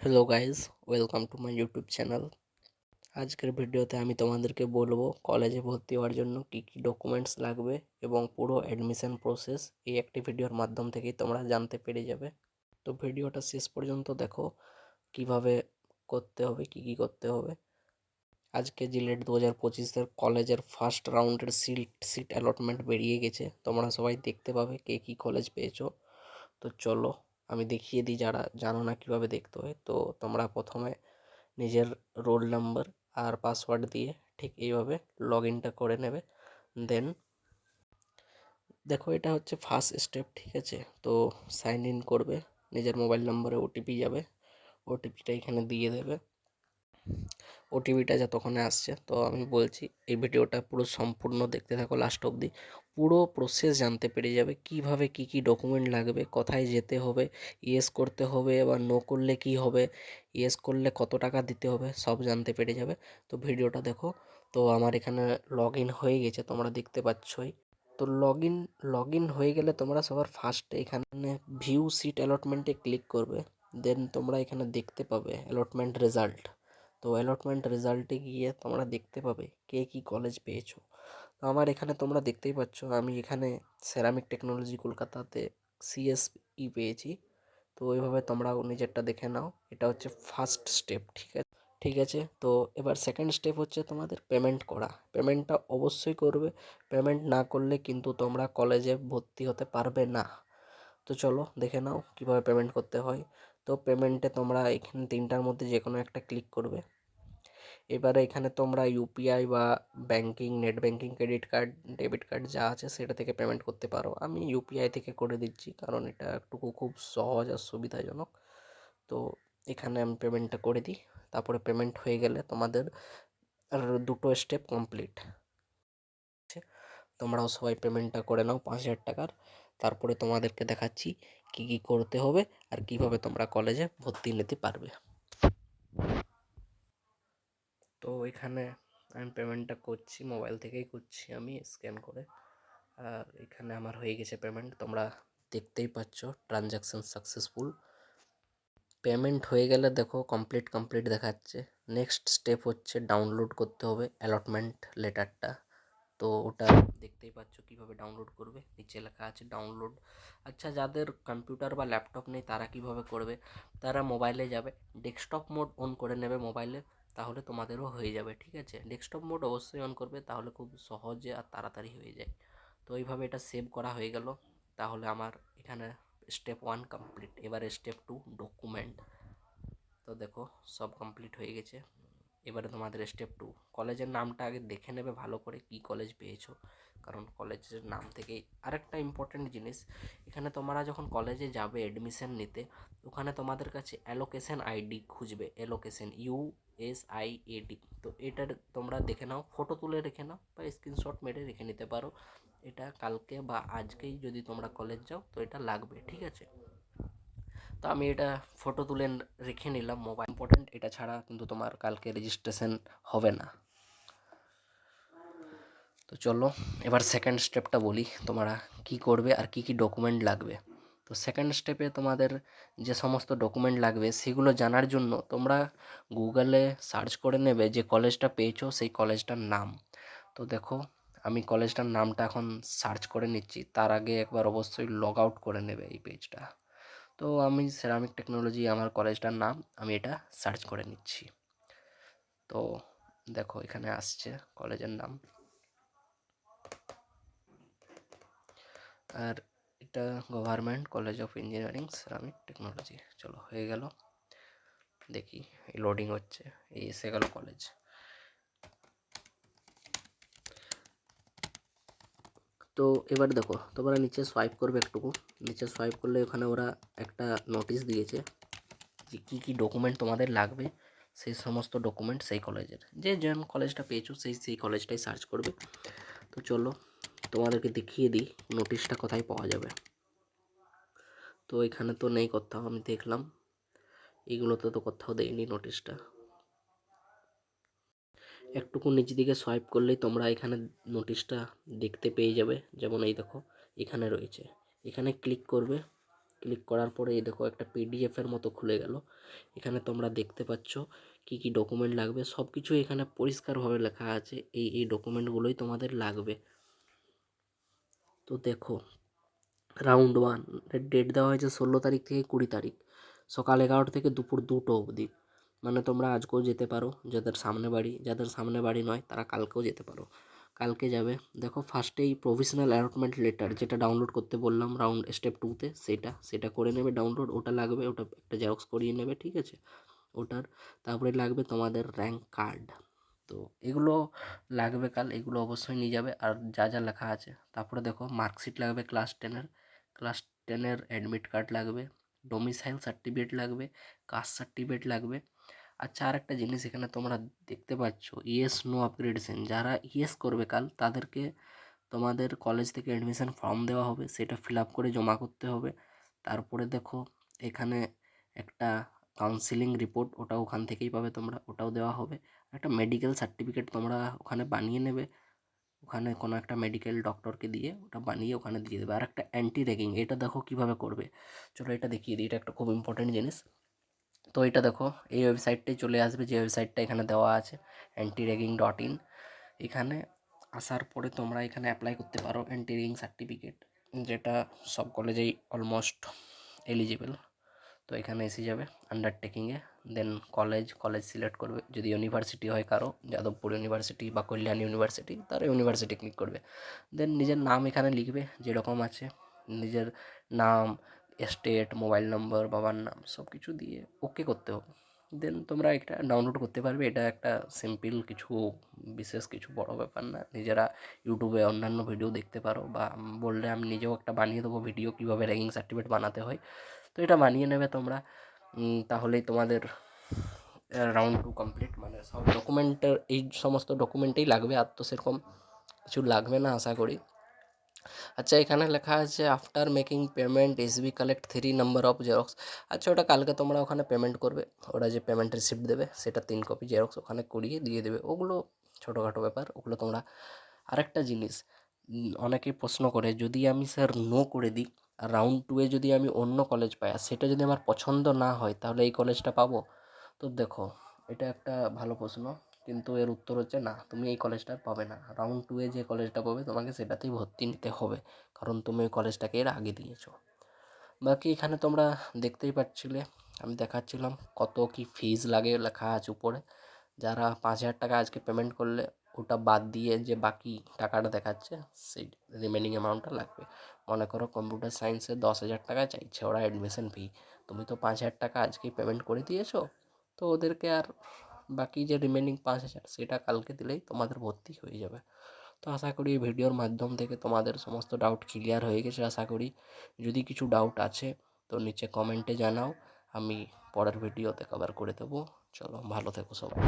Hello guys, welcome to my YouTube channel. আজকের ভিডিওতে আমি তোমাদেরকে বলবো কলেজে ভর্তি হওয়ার জন্য কি কি ডকুমেন্টস লাগবে এবং পুরো অ্যাডমিশন প্রসেস এই একটি ভিডিওর মাধ্যম থেকেই তোমরা জানতে পেরে যাবে। তো ভিডিওটা শেষ পর্যন্ত দেখো কিভাবে করতে হবে, কি কি করতে হবে। আজকে জিলেট 2025-এর কলেজের ফার্স্ট রাউন্ডের সিট অ্যালটমেন্ট বেরিয়ে গেছে। তোমরা সবাই দেখতে পাবে কে কী কলেজ পেয়েছো। তো চলো আমি দেখিয়ে দিই, যারা জানো না কীভাবে দেখতে হয়। তো তোমরা প্রথমে নিজের রোল নাম্বার আর পাসওয়ার্ড দিয়ে ঠিক এইভাবে লগ ইনটা করে নেবে। দেন দেখো, এটা হচ্ছে ফার্স্ট স্টেপ, ঠিক আছে? তো সাইন ইন করবে, নিজের মোবাইল নম্বরে ওটিপি যাবে, ওটিপিটা এখানে দিয়ে দেবে। ওটিপিটা যতক্ষণে আসছে, তো আমি বলছি এই ভিডিওটা পুরো সম্পূর্ণ দেখতে থাকো লাস্ট অবধি, পুরো প্রসেস জানতে পেরে যাবে কিভাবে কি কি ডকুমেন্ট লাগবে, কোথায় যেতে হবে, ইয়েস করতে হবে বা নো করলে কি হবে, ইয়েস করলে কত টাকা দিতে হবে, সব জানতে পেরে যাবে। তো ভিডিওটা দেখো। তো আমার এখানে লগ ইন হয়ে গেছে, তোমরা দেখতে পাচ্ছই। তো লগ ইন হয়ে গেলে তোমরা সবার ফার্স্টে এখানে ভিউ সিট অ্যালটমেন্টে ক্লিক করবে। দেন তোমরা এখানে দেখতে পাবে অ্যালটমেন্ট রেজাল্ট। তো অ্যালটমেন্ট রেজাল্টে গিয়ে তোমরা দেখতে পাবে কে কী কলেজ পেয়েছো। তো আমার এখানে তোমরা দেখতেই পাচ্ছ, আমি এখানে সেরামিক টেকনোলজি কলকাতাতে সিএসই পেয়েছি। তো ওইভাবে তোমরাও নিজেরটা দেখে নাও। এটা হচ্ছে ফার্স্ট স্টেপ, ঠিক আছে? ঠিক আছে, তো এবার সেকেন্ড স্টেপ হচ্ছে তোমাদের পেমেন্ট করা। পেমেন্টটা অবশ্যই করবে, পেমেন্ট না করলে কিন্তু তোমরা কলেজে ভর্তি হতে পারবে না। তো চলো দেখে নাও কিভাবে পেমেন্ট করতে হয়। তো পেমেন্টে তোমরা এখানে তিনটার মধ্যে যে কোনো একটা ক্লিক করবে। এবারে এখানে তোমরা ইউপিআই বা banking, net banking, credit card, debit card যা আছে সেটা থেকে পেমেন্ট করতে পারো। আমি ইউপিআই থেকে করে দিচ্ছি, কারণ এটা একটুকু খুব সহজ আর সুবিধাজনক। তো এখানে আমি পেমেন্টটা করে দিই। তারপরে পেমেন্ট হয়ে গেলে তোমাদের আর দুটো স্টেপ কমপ্লিট। তোমরাও সবাই পেমেন্টটা করে নাও 5,000 টাকার। তারপরে তোমাদেরকে দেখাচ্ছি কি কি করতে হবে আর কিভাবে তোমরা কলেজে ভর্তি নিতে পারবে। তো এখানে আমি পেমেন্টটা করছি, মোবাইল থেকেই করছি আমি স্ক্যান করে। আর এখানে আমার হয়ে গেছে পেমেন্ট, তোমরা দেখতেই পাচ্ছ ট্রানজ্যাকশান সাকসেসফুল। পেমেন্ট হয়ে গেলে দেখো কমপ্লিট দেখাচ্ছে। নেক্সট স্টেপ হচ্ছে ডাউনলোড করতে হবে অ্যালটমেন্ট লেটারটা। তো ওটা দেখতেই পাচ্ছ কিভাবে ডাউনলোড করবে, নিচে লেখা আছে ডাউনলোড। আচ্ছা, যাদের কম্পিউটার বা ল্যাপটপ নেই তারা কিভাবে করবে? তারা মোবাইলে যাবে, ডেস্কটপ মোড অন করে নেবে মোবাইলে, তাহলে তোমাদেরও হয়ে যাবে, ঠিক আছে? ডেস্কটপ মোড অবশ্যই অন করবে, তাহলে খুব সহজে আর তাড়াতাড়ি হয়ে যায়। তো এইভাবে এটা সেভ করা হয়ে গেল। তাহলে আমার এখানে স্টেপ 1 কমপ্লিট। এবারে স্টেপ 2 ডকুমেন্ট। তো দেখো সব কমপ্লিট হয়ে গেছে। এবারে তোমাদের স্টেপ 2, কলেজের নামটা আগে দেখে নেবে ভালো করে কি কলেজ পেয়েছো, কারণ কলেজের নাম থেকেই। আরেকটা ইম্পর্টেন্ট জিনিস, এখানে তোমরা যখন কলেজে যাবে অ্যাডমিশন নিতে, ওখানে তোমাদের কাছে অ্যালোকেশন আইডি খুঁজবে, অ্যালোকেশন USIAD। তো এটার তোমরা দেখে নাও, ফটো তুলে রেখে নাও বা স্ক্রিনশট মেরে রেখে নিতে পারো। এটা কালকে বা আজকেই যদি তোমরা কলেজ যাও তো এটা লাগবে, ঠিক আছে? তো আমি এটা ফটো তুলে রেখে নিলাম, মোবাইল ইম্পর্টেন্ট, এটা ছাড়া কিন্তু তোমার কালকে রেজিস্ট্রেশন হবে না। তো চলো এবার সেকেন্ড স্টেপটা বলি, তোমরা কি করবে আর কি কি ডকুমেন্ট লাগবে। তো সেকেন্ড স্টেপে তোমাদের যে সমস্ত ডকুমেন্ট লাগবে সেগুলো জানার জন্য তোমরা গুগলে সার্চ করে নেবে যে কলেজটা পেয়েছো সেই কলেজটার নাম। তো দেখো আমি কলেজটার নামটা এখন সার্চ করে নিচ্ছি, তার আগে একবার অবশ্যই লগ আউট করে নেবে এই পেজটা। তো আমি সেরামিক টেকনোলজি আমার কলেজটার নাম, আমি এটা সার্চ করে নিচ্ছি। তো দেখো এখানে আসছে কলেজের নাম, আর এটা government college of engineering ceramic technology. চলো হয়ে গেল, দেখি লোডিং হচ্ছে, এই এসে গেল কলেজ। তো এবার দেখো তোমরা নিচে সোয়াইপ করবে, একটুকু নিচে সোয়াইপ করলে ওখানে ওরা একটা নোটিশ দিয়েছে যে কী কী ডকুমেন্ট তোমাদের লাগবে। সেই সমস্ত ডকুমেন্ট সেই কলেজের, যে যেন কলেজটা পেয়েছো সেই কলেজটাই সার্চ করবে। তো চলো তোমাদেরকে দেখিয়ে দিই নোটিশটা কোথায় পাওয়া যাবে। তো এখানে তো নেই কোথাও, আমি দেখলাম এইগুলোতে তো কোথাও দেয়নি নোটিশটা। একটুকু নিচ দিকে সোয়াইপ করলেই তোমরা এখানে নোটিশটা দেখতে পেয়ে যাবে। যেমন এই দেখো এখানে রয়েছে, এখানে ক্লিক করবে। ক্লিক করার পরে এই দেখো একটা পিডিএফের মতো খুলে গেল। এখানে তোমরা দেখতে পাচ্ছ কি কি ডকুমেন্ট লাগবে, সব কিছু এখানে পরিষ্কারভাবে লেখা আছে। এই ডকুমেন্টগুলোই তোমাদের লাগবে। তো দেখো, রাউন্ড 1 এর ডেট দেওয়া হয়েছে 16 তারিখ থেকে 20 তারিখ, সকাল 11টা থেকে দুপুর 2টো অবধি। মানে তোমরা আজকেও যেতে পারো, যাদের সামনে বাড়ি নয় তারা কালকেও যেতে পারো, কালকে যাবে। দেখো ফার্স্টেই প্রভিশনাল অ্যালটমেন্ট লেটার, যেটা ডাউনলোড করতে বললাম রাউন্ড স্টেপ 2তে, সেটা করে নেবে ডাউনলোড, ওটা লাগবে, ওটা একটা জেরক্স করিয়ে নেবে, ঠিক আছে ওটার। তারপরে লাগবে তোমাদের র্যাঙ্ক কার্ড। তো এগুলো লাগবে কাল, এগুলো অবশ্যই নিয়ে যাবে। আর যা যা লেখা আছে, তারপরে দেখো মার্কশিট লাগবে ক্লাস টেনের অ্যাডমিট কার্ড লাগবে, ডোমিসাইল সার্টিফিকেট লাগবে, কাস্ট সার্টিফিকেট লাগবে। আচ্ছা, আর একটা জিনিস এখানে তোমরা দেখতে পাচ্ছ, ইয়েস নো আপগ্রেডেশন, যারা ইয়েস করবে কাল তাদেরকে তোমাদের কলেজ থেকে অ্যাডমিশন ফর্ম দেওয়া হবে, সেটা ফিল আপ করে জমা করতে হবে। তারপরে দেখো এখানে একটা কাউন্সিলিং রিপোর্ট, ওটা ওখান থেকেই পাবে তোমরা, ওটাও দেওয়া হবে। একটা মেডিকেল সার্টিফিকেট তোমরা ওখানে বানিয়ে নেবে, ওখানে কোনো একটা মেডিকেল ডক্টরকে দিয়ে ওটা বানিয়ে ওখানে দিয়ে দেবে। আর একটা অ্যান্টি র্যাগিং, এটা দেখো কিভাবে করবে, চলো এটা দেখিয়ে দিই, এটা একটা খুব ইম্পর্টেন্ট জিনিস। তো এটা দেখো এই ওয়েবসাইটটাই চলে আসবে, যে ওয়েবসাইটটা এখানে দেওয়া আছে antiraging.in। এখানে আসার পরে তোমরা এখানে অ্যাপ্লাই করতে পারো অ্যান্টি র্যাগিং সার্টিফিকেট, যেটা সব কলেজেই অলমোস্ট এলিজিবল। তো এখানে এসে যাবে আন্ডারটেকিংয়ে, দেন কলেজ সিলেক্ট করবে, যদি ইউনিভার্সিটি হয় কারো, যাদবপুর ইউনিভার্সিটি বা কল্যাণ ইউনিভার্সিটি, তারা ইউনিভার্সিটি ক্লিক করবে। দেন নিজের নাম এখানে লিখবে যেরকম আছে, নিজের নাম, স্টেট, মোবাইল নম্বর, বাবার নাম, সব কিছু দিয়ে ওকে করতে হবে। দেন তোমরা এটা ডাউনলোড করতে পারবে, এটা একটা সিম্পল কিছু, বিশেষ কিছু বড় ব্যাপার না। নিজেরা ইউটিউবে অন্যান্য ভিডিও দেখতে পারো, বা বললে আমি নিজেও একটা বানিয়ে দেবো ভিডিও কীভাবে র্যাগিং সার্টিফিকেট বানাতে হয়। তো এটা বানিয়ে নেবে তোমরা, তাহলেই তোমাদের রাউন্ড 2 কমপ্লিট। মানে সব ডকুমেন্টের, এই সমস্ত ডকুমেন্টেই লাগবে, আর তো সেরকম কিছু লাগবে না আশা করি। আচ্ছা, এখানে লেখা আছে after making payment SB collect 3 number of xerox. আচ্ছা, ওটা কালকে তোমরা ওখানে পেমেন্ট করবে, ওরা যে পেমেন্ট রিসিপ্ট দেবে সেটা 3 কপি জেরক্স ওখানে করিয়ে দিয়ে দেবে, ওগুলো ছোটোখাটো ব্যাপার, ওগুলো তোমরা। আরেকটা জিনিস, অনেকেই প্রশ্ন করে, যদি আমি স্যার নো করে দিই আর রাউন্ড 2 যদি আমি অন্য কলেজ পাই, আর সেটা যদি আমার পছন্দ না হয়, তাহলে এই কলেজটা পাবো? তো দেখো, এটা একটা ভালো প্রশ্ন, কিন্তু এর উত্তর হচ্ছে না, তুমি এই কলেজটা পাবে না। রাউন্ড 2 যে কলেজটা পাবে তোমাকে সেটাতেই ভর্তি নিতে হবে, কারণ তুমি ওই কলেজটাকে এর আগে দিয়েছো। বাকি এখানে তোমরা দেখতেই পাচ্ছিলে, আমি দেখাচ্ছিলাম কত কি ফিজ লাগে, লেখা আছে উপরে। যারা 5,000 টাকা আজকে পেমেন্ট করলে, ওটা বাদ দিয়ে যে বাকি টাকাটা দেখাচ্ছে, সেই রিমেনিং অ্যামাউন্টটা লাগবে। মনে করো কম্পিউটার সায়েন্সে 10,000 টাকা চাইছে ওরা অ্যাডমিশন ফি, তুমি তো 5,000 টাকা আজকেই পেমেন্ট করে দিয়েছো, তো ওদেরকে আর বাকি যে রিমেনিং 5,000 সেটা কালকে দিলেই তোমাদের ভর্তি হয়ে যাবে। তো আশা করি এই ভিডিওর মাধ্যম থেকে তোমাদের সমস্ত ডাউট ক্লিয়ার হয়ে গেছে আশা করি। যদি কিছু ডাউট আছে তো নিচে কমেন্টে জানাও, আমি পরের ভিডিওতে কভার করে দেবো। চলো, ভালো থেকো সবাই।